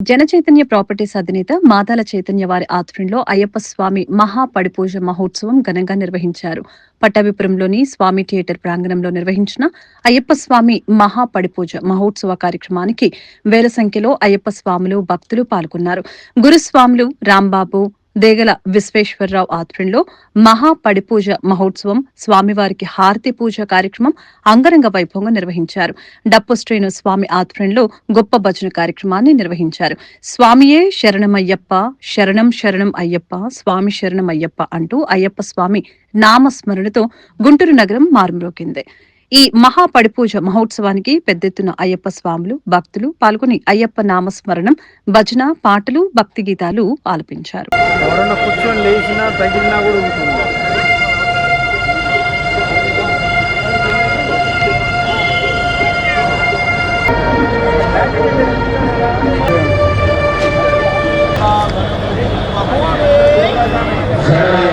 Janachaitanya properties అధినేత మాదాల చైతన్య వారి ఆధ్వర్యంలో అయ్యప్ప స్వామి మహా పడిపూజ మహోత్సవం ఘనంగా నిర్వహించారు. పట్టాభిపురంలోని స్వామి థియేటర్ ప్రాంగణంలో నిర్వహించిన అయ్యప్ప స్వామి మహా పడిపూజ మహోత్సవ కార్యక్రమానికి వేల సంఖ్యలో అయ్యప్ప స్వాములు భక్తులు పాల్గొన్నారు. గురుస్వాములు రాంబాబు దేగల విశ్వేశ్వరరావు ఆధ్వర్యంలో మహా పడిపూజ మహోత్సవం స్వామివారికి హారతి పూజ కార్యక్రమం అంగరంగ వైభవంగా నిర్వహించారు. డప్పు శ్రేణు స్వామి ఆధ్వర్యంలో గొప్ప భజన కార్యక్రమాన్ని నిర్వహించారు. స్వామియే శరణమయ్యప్ప, శరణం శరణం అయ్యప్ప, స్వామి శరణం అయ్యప్ప అంటూ అయ్యప్ప స్వామి నామస్మరణతో గుంటూరు నగరం మారుమ్రోగింది. ఈ మహా పడిపూజ మహోత్సవానికి పెద్ద ఎత్తున అయ్యప్ప స్వాములు భక్తులు పాల్గొని అయ్యప్ప నామస్మరణం భజన పాటలు భక్తి గీతాలు ఆలపించారు. శరణం